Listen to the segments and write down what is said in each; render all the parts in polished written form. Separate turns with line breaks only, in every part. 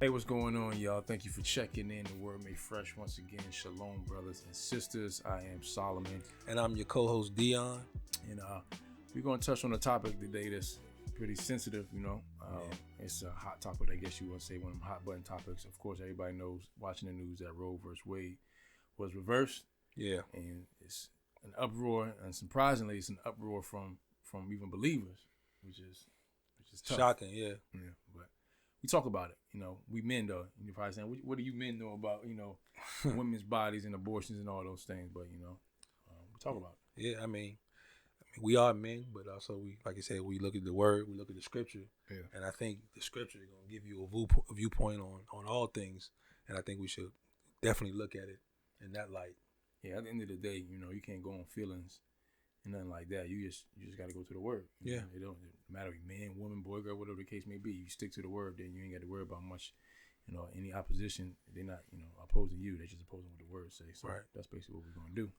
Hey, what's going on, y'all? Thank you for checking in. The Word Made Fresh once again. Shalom, brothers and sisters. I am Solomon.
And I'm your co-host, Dion.
And we're going to touch on a topic today that's pretty sensitive, you know. It's a hot topic, I guess you would say, one of them hot button topics. Of course, everybody knows, watching the news, that Roe versus Wade was reversed.
Yeah.
And it's an uproar, and surprisingly, it's an uproar from even believers, which is tough.
Shocking, yeah.
Yeah, but we talk about it, you know. We men, though. You're probably saying, what do you men know about, you know, women's bodies and abortions and all those things? But, you know, we talk about it.
Yeah, I mean, we are men, but also we, like you said, we look at the word, we look at the scripture, and I think the scripture is going to give you a viewpoint on all things, and I think we should definitely look at it in that light.
Yeah, at the end of the day, you know, you can't go on feelings and nothing like that. You just got to go to the word. You know, it don't matter if you're man, woman, boy, girl, whatever the case may be. You stick to the word, then you ain't got to worry about much. You know, any opposition, they're not, you know, opposing you. They're just opposing what the word says. So that's basically what we're going to do.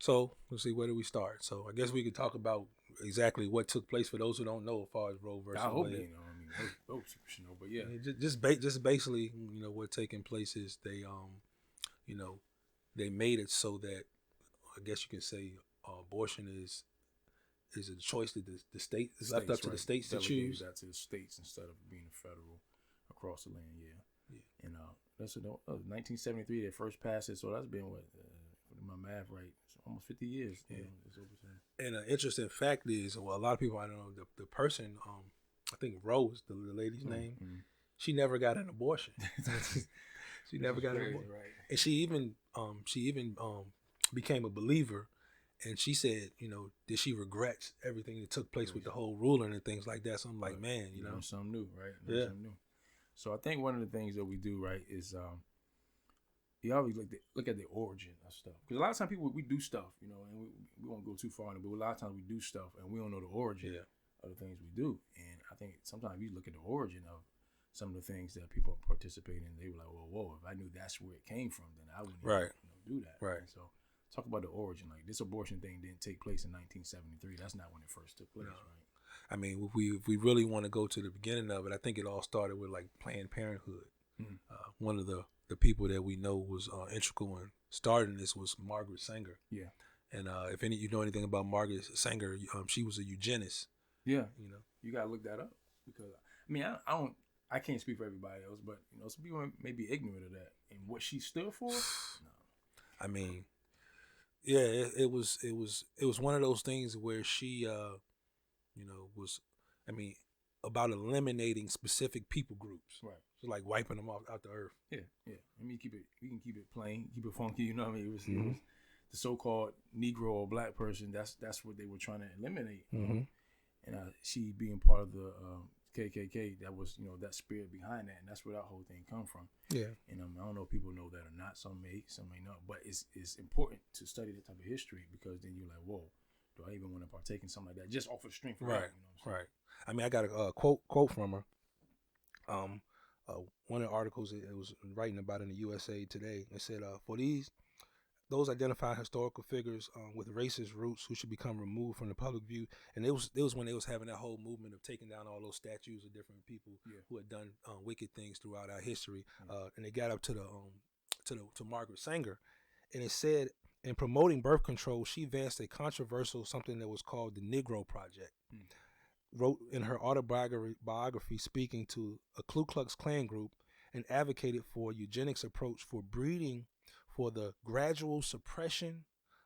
So let's see, where do we start? So I guess we could talk about exactly what took place for those who don't know as far as Roe versus Wade.
I hope they know. I mean, those should know, but yeah.
Just basically, you know, what's taking place is they, you know, they made it so that, I guess you can say, abortion is a choice that the state is left up to the states to choose.
That to the states instead of being federal across the land. Yeah. And that's 1973 they first passed it. So that's been what, my math right, it's almost 50 years.
Yeah.
You know, it's overturned.
And an interesting fact is, well, a lot of people, I don't know, the person, I think Rose, the lady's name, she never got an abortion. She never got an abortion.
Right.
And she even became a believer. And she said, you know, that she regrets everything that took place with the whole ruling and things like that. So I'm like, man, you know,
something new, right?
Something
new. So I think one of the things that we do, right, is you always look at the origin of stuff. Because a lot of times people, we do stuff, you know, and we won't go too far in it, but a lot of times we do stuff and we don't know the origin of the things we do. And I think sometimes you look at the origin of some of the things that people participate in, they were like, well, whoa, if I knew that's where it came from, then I wouldn't even, do that.
Right.
And so talk about the origin. Like, this abortion thing didn't take place in 1973. That's not when it first took place, right?
I mean, if we really want to go to the beginning of it, I think it all started with like Planned Parenthood. One of the people that we know was integral in starting this was Margaret Sanger. Yeah. And if you know anything about Margaret Sanger, she was a eugenist. Yeah. You know,
you gotta look that up, because I mean, I can't speak for everybody else, but you know, some people may be ignorant of that and what she stood for. No.
I mean, yeah, it was one of those things where she, you know, was, I mean, about eliminating specific people groups, right? So like wiping them out the earth.
Yeah. I mean, we can keep it plain, keep it funky. You know what I mean? It was the so-called Negro or black person. That's what they were trying to eliminate. And she being part of the KKK, that was, you know, that spirit behind that, and that's where that whole thing come from. Yeah. And I don't know if people know that or not. Some may not. But it's important to study that type of history, because then you're like, whoa, do I even want to partake in something like that just off of strength? Right.
That, you know what I'm saying? Right. I mean, I got a quote from her. One of the articles it was writing about in the USA Today. It said, for those identified historical figures with racist roots who should become removed from the public view. And it was when they was having that whole movement of taking down all those statues of different people who had done wicked things throughout our history. And they got up to to Margaret Sanger, and it said, in promoting birth control, she advanced a controversial something that was called the Negro Project. Wrote in her autobiography speaking to a Ku Klux Klan group, and advocated for a eugenics approach for breeding for the gradual suppression,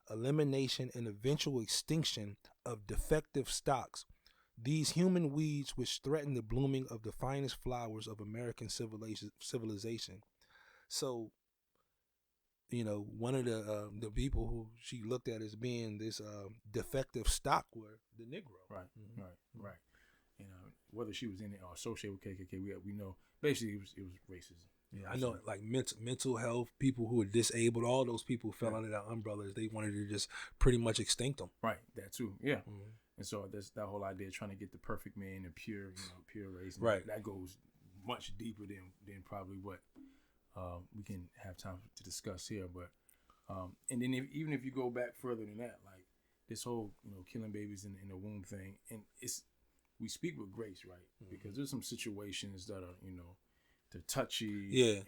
elimination, and eventual extinction of defective stocks, these human weeds which threaten the blooming of the finest flowers of American civilization. So, you know, one of the people who she looked at as being this defective stock were the Negro.
Right. You know, whether she was in it or associated with KKK, we know basically it was racism.
Yeah, I know, like mental health, people who are disabled, all those people fell under that umbrella. They wanted to just pretty much extinct them.
Right, that too, yeah. And so that's that whole idea of trying to get the perfect man and pure race.
Right.
That goes much deeper than probably what we can have time to discuss here. But and then even if you go back further than that, like this whole, you know, killing babies in the womb thing, and we speak with grace, right? Because there's some situations that are, you know, touchy.
Yeah.
And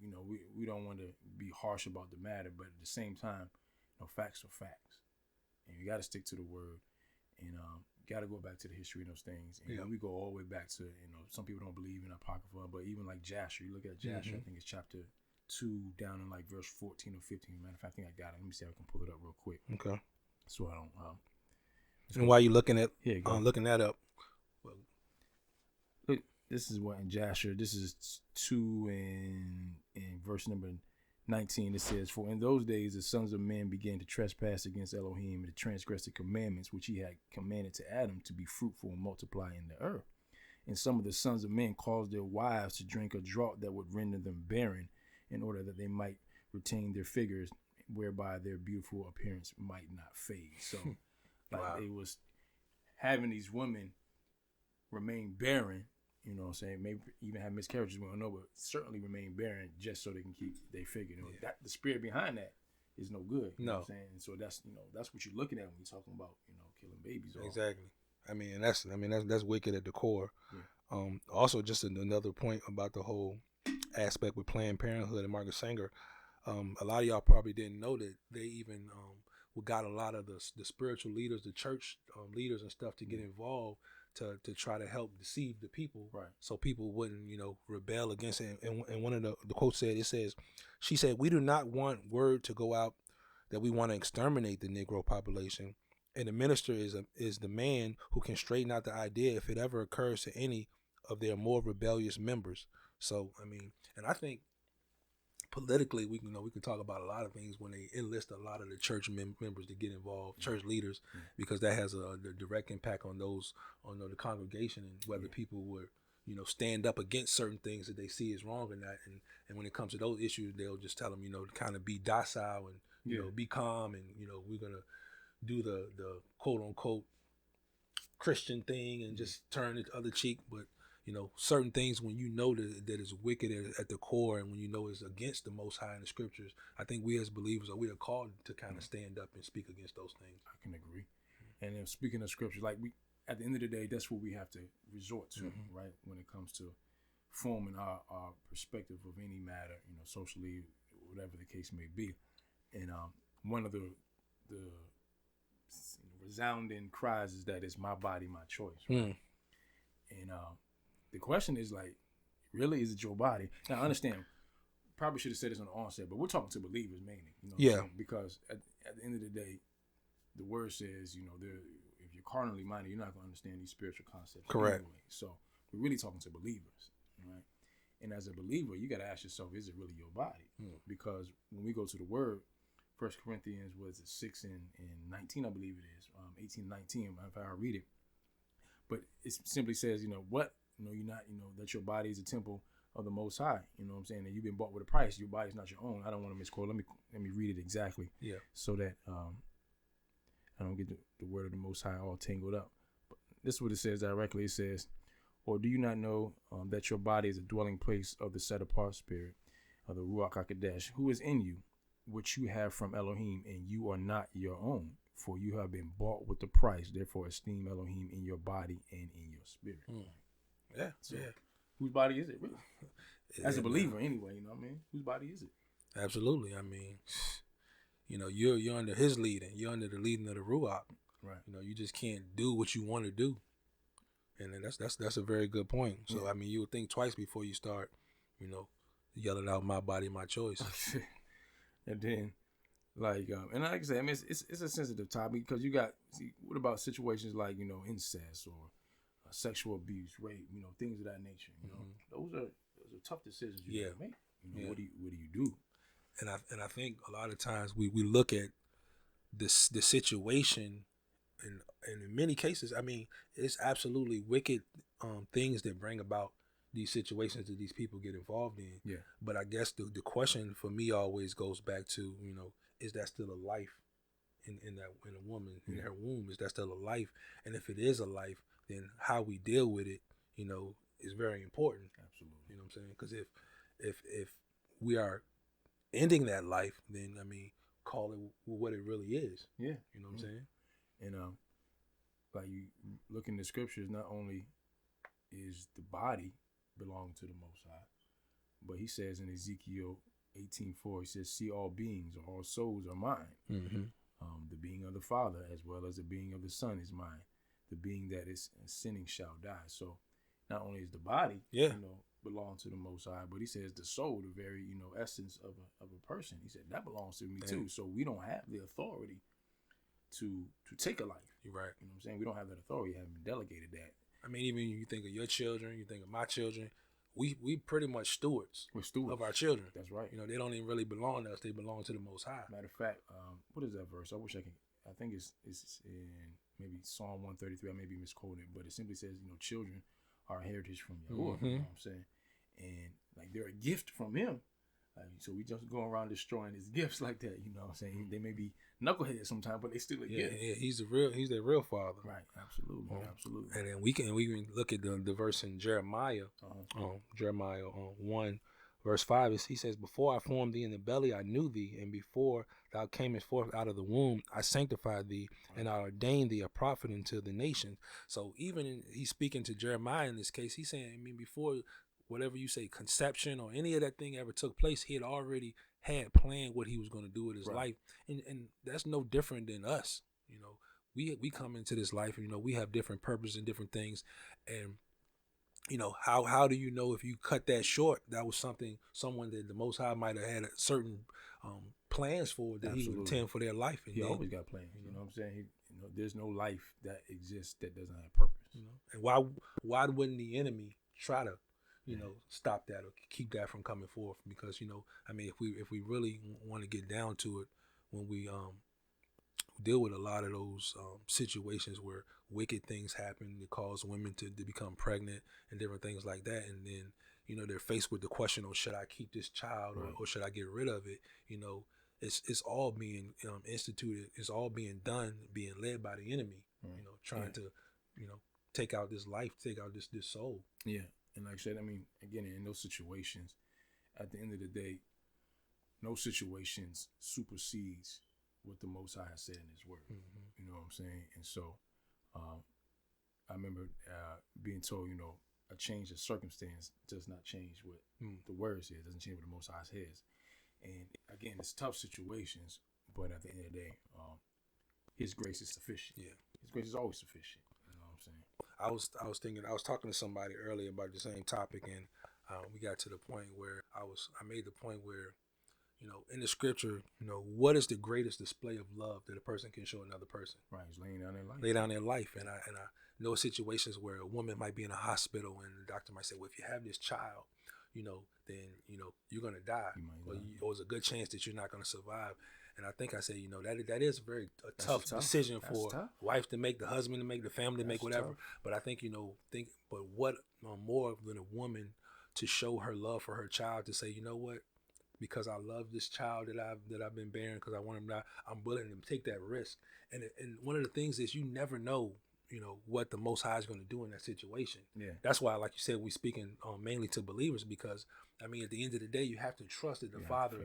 you know, we don't want to be harsh about the matter, but at the same time, you know, facts are facts, and you got to stick to the word, and got to go back to the history of those things. And we go all the way back to, you know, some people don't believe in Apocrypha, but even like Jasher, you look at Jasher, I think it's chapter 2 down in like verse 14 or 15. Matter of fact, I think I got it. Let me see if I can pull it up real quick.
Okay.
So I don't.
And while you're looking at looking that up,
look, this is what in Jasher. This is 2 in verse number 19. It says, "For in those days the sons of men began to trespass against Elohim and to transgress the commandments which he had commanded to Adam to be fruitful and multiply in the earth. And some of the sons of men caused their wives to drink a draught that would render them barren, in order that they might retain their figures, whereby their beautiful appearance might not fade." So, like they was having these women remain barren. You know what I'm saying? Maybe even have miscarriages, we don't know, but certainly remain barren just so they can keep their figure. You know, that the spirit behind that is no good. You know what I'm saying? And so that's, you know, that's what you're looking at when you're talking about, you know, killing babies.
Exactly. I mean, that's wicked at the core. Yeah. Also, just another point about the whole aspect with Planned Parenthood and Margaret Sanger. A lot of y'all probably didn't know that they even got a lot of the spiritual leaders, the church leaders and stuff to get involved to try to help deceive the people, right? So people wouldn't, you know, rebel against it. And one of the quotes said, she said, "We do not want word to go out that we want to exterminate the Negro population, and the minister is the man who can straighten out the idea if it ever occurs to any of their more rebellious members." So I mean, and I think politically, we can talk about a lot of things when they enlist a lot of the church members to get involved, church leaders, because that has a direct impact on the congregation and whether people would, you know, stand up against certain things that they see as wrong or not. And when it comes to those issues, they'll just tell them, you know, to kind of be docile and you know, be calm, and you know, we're gonna do the quote unquote Christian thing and just turn the other cheek, but you know, certain things when you know that is wicked at the core, and when you know it's against the Most High in the scriptures, I think we as believers we are called to kind of stand up and speak against those things. I
can agree. And then speaking of scriptures, like we, at the end of the day, that's what we have to resort to, right? When it comes to forming our perspective of any matter, you know, socially, whatever the case may be. And one of the resounding cries is that it's my body, my choice, right? And the question is, like, really, is it your body? Now, I understand, probably should have said this on the onset, but we're talking to believers mainly. You know what I'm saying? Because at the end of the day, the word says, you know, if you're carnally minded, you're not going to understand these spiritual concepts.
Correct.
Anyway. So we're really talking to believers, right? And as a believer, you got to ask yourself, is it really your body? Because when we go to the word, 1 Corinthians, was it 6 and 19, I believe it is, 18 and 19, if I read it. But it simply says, you know, what? You know, you're not, you know, that your body is a temple of the Most High. You know what I'm saying? And you've been bought with a price. Your body's not your own. I don't want to misquote. Let me read it exactly. Yeah. So that I don't get the word of the Most High all tangled up. But this is what it says directly. It says, "Or do you not know that your body is a dwelling place of the set apart spirit of the Ruach HaKodesh, who is in you, which you have from Elohim, and you are not your own? For you have been bought with a price. Therefore esteem Elohim in your body and in your spirit." Yeah. So whose body is it, really? As a believer, anyway, you know what I mean? Whose body is it?
Absolutely. I mean, you know, you're under his leading. You're under the leading of the Ruach. Right. You know, you just can't do what you want to do. And then that's a very good point. So I mean, you would think twice before you start, you know, yelling out "my body, my choice."
And then, like, and like I said, I mean, it's a sensitive topic because you got, what about situations like, you know, incest or sexual abuse, rape, you know, things of that nature. You know, those are tough decisions you have to make. You know, what do you do?
And I think a lot of times we look at the situation, and in many cases, I mean, it's absolutely wicked things that bring about these situations that these people get involved in. Yeah. But I guess the question for me always goes back to, you know, is that still a life in a woman, in her womb? Is that still a life? And if it is a life, then how we deal with it, you know, is very important. Absolutely. You know what I'm saying? Because if we are ending that life, then I mean, call it what it really is. Yeah. You know what I'm saying?
And like you look in the scriptures, not only is the body belonging to the Most High, But he says in Ezekiel 18:4, he says, "See, all beings or all souls are mine.
Mm-hmm.
The being of the Father as well as the being of the Son is mine. The being that is sinning shall die." So not only is the body, belong to the Most High, but he says the soul, the very, essence of a person. He said that belongs to me too. So we don't have the authority to take a life.
You're right.
You know what I'm saying? We don't have that authority. We haven't delegated that.
I mean, even you think of your children, you think of my children. We pretty much stewards.
We're stewards
of our children.
That's right.
They don't even really belong to us. They belong to the Most High.
Matter of fact, what is that verse? I wish I could. I think it's in maybe Psalm 133. I may be misquoting it, but it simply says, children are a heritage from Yahuwah.
Mm-hmm.
You know what I'm saying? And like they're a gift from him. So we just go around destroying his gifts like that. You know what I'm saying? They may be knuckleheads sometimes, but they still a gift.
Yeah, he's the real father.
Right, absolutely, absolutely.
And then we can look at the verse in Jeremiah, Jeremiah 1, verse 5. He says, "Before I formed thee in the belly, I knew thee, and before thou camest forth out of the womb, I sanctified thee, and I ordained thee a prophet unto the nations." So he's speaking to Jeremiah in this case. He's saying, before whatever you say, conception or any of that thing ever took place, he had already had planned what he was going to do with his life. And that's no different than us. We come into this life and, we have different purposes and different things. And, how do you know if you cut that short, that was someone that the Most High might have had a certain plans for that he would intend for their life. And
he always got plans. You know what I'm saying? There's no life that exists that doesn't have purpose.
And why wouldn't the enemy try to stop that or keep that from coming forth? Because, if we really want to get down to it, when we deal with a lot of those situations where wicked things happen that cause women to become pregnant and different things like that, and then, they're faced with the question, should I keep this child or should I get rid of it? It's all being instituted. It's all being done, being led by the enemy, trying to, take out this life, take out this soul.
Yeah. And like I said, again, in those situations, at the end of the day, no situations supersedes what the Most High has said in his word. Mm-hmm. You know what I'm saying? And so I remember being told, a change of circumstance does not change what the word says. It doesn't change what the Most High says. And again, it's tough situations, but at the end of the day, his grace is sufficient. Yeah. His grace is always sufficient. You know what I'm saying?
I was talking to somebody earlier about the same topic, and we got to the point where I made the point where, in the scripture, what is the greatest display of love that a person can show another person?
Right, it's laying down their life.
Lay down their life. And I know situations where a woman might be in a hospital and the doctor might say, well, if you have this child, then, you're going to die. Or there's a good chance that you're not going to survive. And I think I said, that is a tough decision for a wife to make, the husband to make, the family to make, whatever. Tough. But I think, but what more than a woman to show her love for her child, to say, you know what, because I love this child that I've been bearing, because I want him to, I'm willing to take that risk. And one of the things is you never know, what the Most High is going to do in that situation. Yeah. That's why, like you said, we're speaking mainly to believers, because at the end of the day, you have to trust that the Father,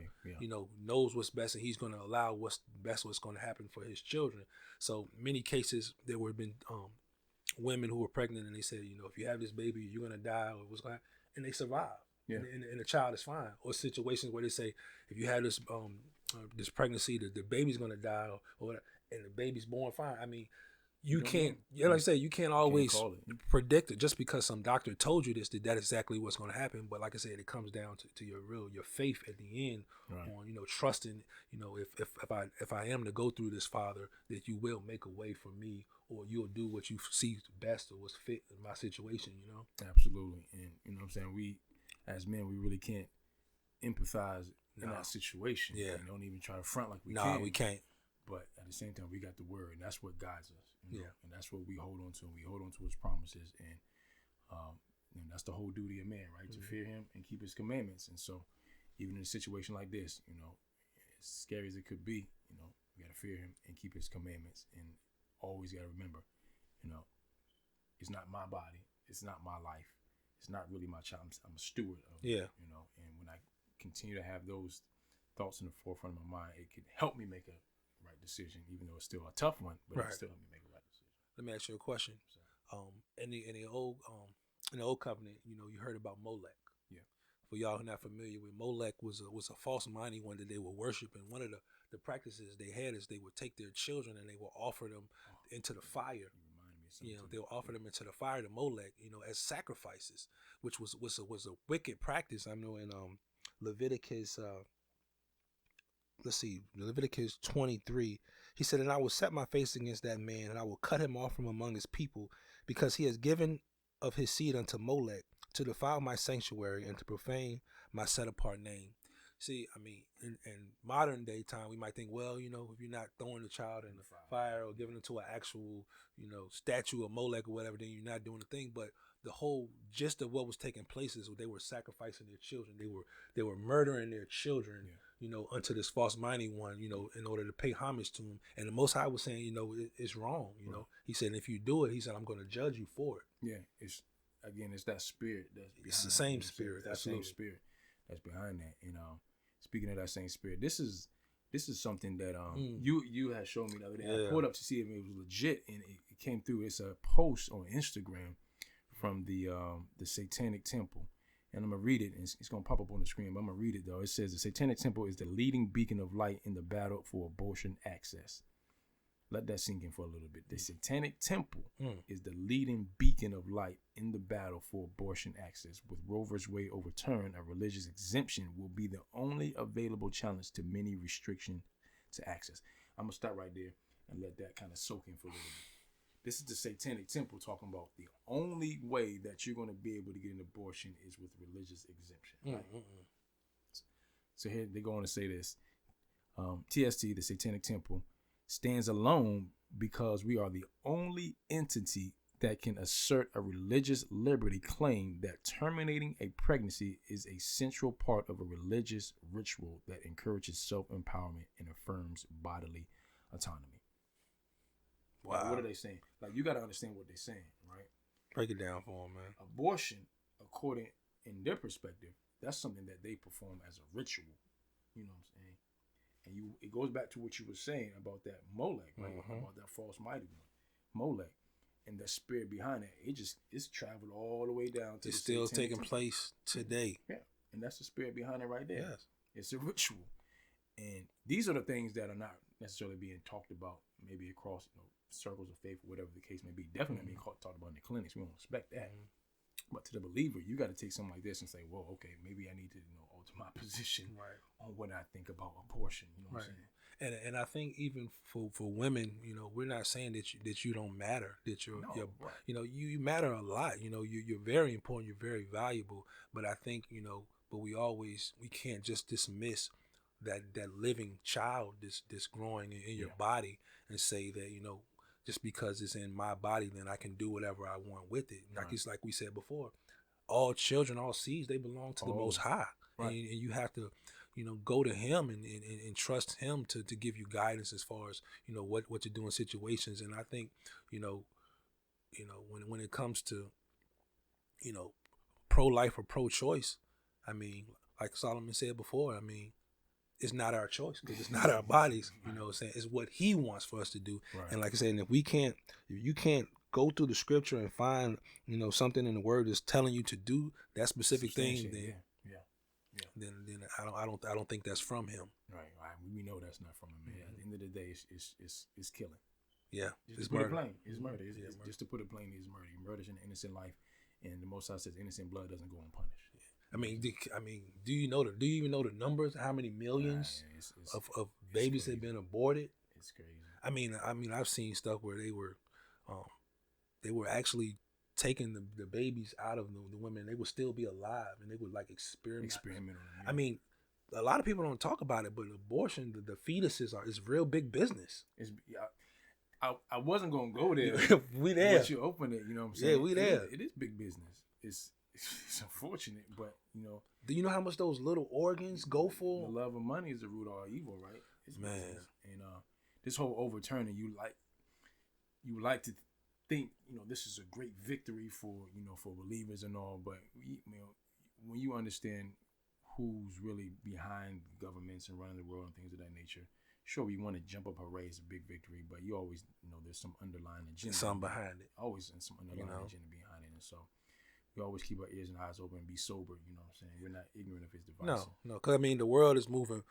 knows what's best, and he's going to allow what's going to happen for his children. So many cases, there would have been women who were pregnant and they said, if you have this baby, you're going to die, or what's going to happen, and they survive. Yeah. And the child is fine. Or situations where they say, if you have this pregnancy, the baby's going to die, or and the baby's born fine. You can't, like I say, you can't always predict it just because some doctor told you this, that's exactly what's going to happen. But like I said, it comes down to your faith at the end, right, on, trusting, if I am to go through this, Father, that you will make a way for me, or you'll do what you see best or what's fit in my situation,
Absolutely. And, what I'm saying, we, as men, we really can't empathize in that situation. Yeah. And don't even try to front like we can.
No, we can't.
But at the same time, we got the word, and that's what guides us. Yeah. And that's what we hold on to. And we hold on to his promises. And that's the whole duty of man, right? Mm-hmm. To fear him and keep his commandments. And so even in a situation like this, as scary as it could be, we got to fear him and keep his commandments. And always got to remember, it's not my body. It's not my life. It's not really my child. I'm a steward of it, and when I continue to have those thoughts in the forefront of my mind, it can help me make a right decision, even though it's still a tough one, but it still help me make a right decision.
Let me ask you a question. In the old covenant, you heard about Molech.
Yeah.
For y'all who are not familiar with, Molech was a false mighty one that they were worshiping. One of the practices they had is they would take their children and they would offer them into the fire. They will offer them into the fire to Molech, as sacrifices, which was a wicked practice. I know in Leviticus, Leviticus 23, he said, "And I will set my face against that man, and I will cut him off from among his people, because he has given of his seed unto Molech to defile my sanctuary and to profane my set apart name." See, I mean, in modern day time, we might think, well, if you're not throwing the child in the fire or giving it to an actual, statue of Molech or whatever, then you're not doing the thing. But the whole gist of what was taking place is they were sacrificing their children. They were murdering their children, unto this false mighty one, in order to pay homage to him. And the Most High was saying, it's wrong. He said, if you do it, he said, I'm going to judge you for it.
Yeah, it's that spirit that's behind.
It's the same spirit.
That same spirit that's behind that. Speaking of that same spirit, this is something that you had shown me the other day. Yeah. I pulled up to see if it was legit, and it came through. It's a post on Instagram from the Satanic Temple, and I'm gonna read it. And it's gonna pop up on the screen, but I'm gonna read it though. It says the Satanic Temple is the leading beacon of light in the battle for abortion access. Let that sink in for a little bit. The Satanic Temple is the leading beacon of light in the battle for abortion access. With Roe v. Wade overturned, a religious exemption will be the only available challenge to many restriction to access. I'm going to stop right there and let that kind of soak in for a little bit. This is the Satanic Temple talking about the only way that you're going to be able to get an abortion is with religious exemption. Right? So here they go on to say this. TST, the Satanic Temple, stands alone because we are the only entity that can assert a religious liberty claim that terminating a pregnancy is a central part of a religious ritual that encourages self-empowerment and affirms bodily autonomy. Wow. Like, what are they saying? Like, you got to understand what they're saying, right?
Break it down for them, man.
Abortion, according in their perspective, that's something that they perform as a ritual. You know what I'm saying? And it goes back to what you were saying about that Molech, right? About that false mighty one, Molech, and the spirit behind it. It's traveled all the way down to.
It's still taking place today.
Yeah, and that's the spirit behind it right there.
Yes,
it's a ritual, and these are the things that are not necessarily being talked about, maybe across circles of faith, whatever the case may be. Definitely being talked about in the clinics. We don't expect that. But to the believer, you got to take something like this and say, well, okay, maybe I need to alter my position on what I think about abortion. You know what I'm saying?
And I think even for women, we're not saying that you don't matter, that you're you matter a lot. You're very important, you're very valuable. But I think but we can't just dismiss that living child that's growing in your body and say that just because it's in my body, then I can do whatever I want with it. It's like we said before, all children, all seeds, they belong to the Most High. Right. And you have to, go to him and trust him to give you guidance as far as, what to do in situations. And I think, when it comes to, pro-life or pro-choice, I mean, like Solomon said before, I mean, it's not our choice because it's not our bodies, what I'm saying? It's what he wants for us to do. Right. And like I said, if you can't go through the scripture and find, something in the word that's telling you to do that specific thing, then I don't think that's from him.
Right. We know that's not from him, man. At the end of the day, it's killing.
Yeah.
It's murder. It's murder. Just to put it plainly, it's murder. He murders an innocent life, and the Most High says innocent blood doesn't go unpunished.
I mean, do you even know the numbers? How many millions of babies have been aborted?
It's crazy.
I mean, I've seen stuff where they were actually taking the babies out of the women. They would still be alive, and they would like experiment on them. I mean, a lot of people don't talk about it, but abortion, the fetuses is real big business.
I wasn't gonna go there.
We there.
Once you open it, you know what I'm saying?
Yeah, we there.
It is big business. It's unfortunate, but
Do you know how much those little organs go for?
The love of money is the root of all evil, right? It's
man.
Business. And this whole overturning, you like to think, this is a great victory for believers and all, but when you understand who's really behind governments and running the world and things of that nature, sure, you want to jump up hooray, it's a big victory, but you always there's some underlying agenda.
Something behind it.
Always some underlying agenda behind it, and so. we always keep our ears and eyes open and be sober. You know what I'm saying? We're not ignorant of his devices.
No, because I mean the world is moving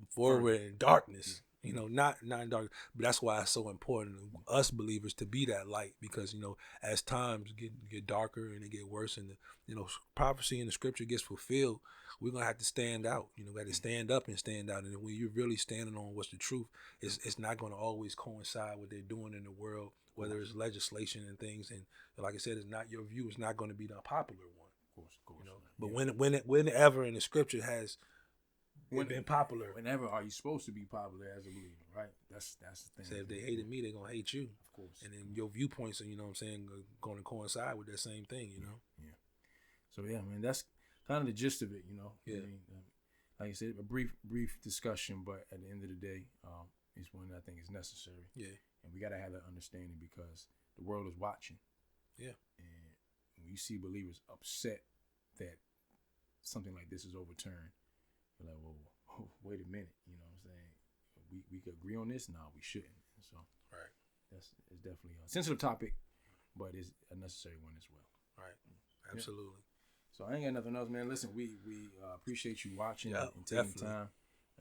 forward in darkness. You know, not in dark, but that's why it's so important us believers to be that light, because you know as times get darker and they get worse, and the prophecy in the scripture gets fulfilled, we're gonna have to stand out. You know, we got to stand up and stand out. And when you're really standing on what's the truth, it's not gonna always coincide with what they're doing in the world, whether it's legislation and things. And like I said, it's not your view. It's not going to be the popular one.
Of course.
You know, but whenever in the scripture has been popular.
Whenever are you supposed to be popular as a believer, right? That's the thing.
So if they hated me, they're gonna hate you.
Of course.
And then your viewpoints are, you know what I'm saying, going to coincide with that same thing, you know?
Yeah. So yeah, man, that's kind of the gist of it, you know?
Yeah.
I mean, like I said, a brief discussion, but at the end of the day, it's one that I think is necessary.
Yeah.
And we gotta have that understanding because the world is watching.
Yeah.
And when you see believers upset that something like this is overturned, you're like, whoa, wait a minute, you know what I'm saying? We could agree on this? No, we shouldn't. So
right,
it's definitely a sensitive topic, but it's a necessary one as well.
Right, absolutely.
Yeah. So I ain't got nothing else, man. Listen, we appreciate you watching and taking
definitely.
time,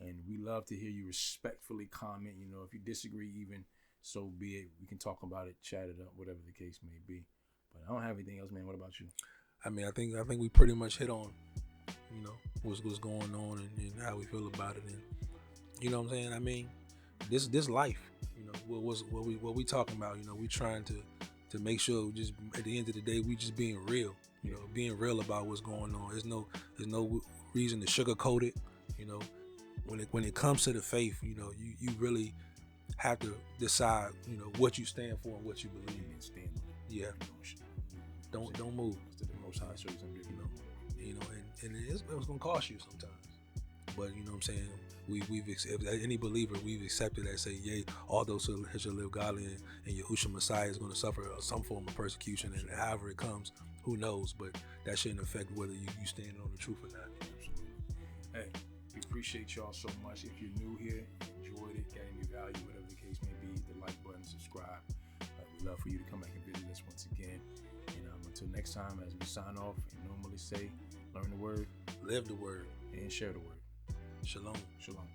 and we love to hear you respectfully comment. You know, if you disagree, even so be it. We can talk about it, chat it up, whatever the case may be. But I don't have anything else, man. What about you?
I mean, I think we pretty much hit on, you know, what's going on and how we feel about it, and you know what I'm saying. I mean, this life, you know, what we talking about. You know, we trying to make sure just at the end of the day we just being real. You know, being real about what's going on. There's no reason to sugarcoat it. You know, when it comes to the faith, you know, you really have to decide, you know, what you stand for and what you believe in.
Stand on it.
Yeah. Don't move.
To the Most High, show you something different.
You know, and it's gonna cost you sometimes. But you know what I'm saying, if any believer, we've accepted that, say, yea, although shall live godly, and Yahushua Messiah is going to suffer some form of persecution, and however it comes, who knows? But that shouldn't affect whether you stand on the truth or not.
Absolutely. Hey, we appreciate y'all so much. If you're new here, enjoyed it, got any value, whatever the case may be, the like button, subscribe. We'd love for you to come back and visit us once again. And until next time, as we sign off and normally say, learn the word,
live the word,
and share the word.
Shalom.
Shalom.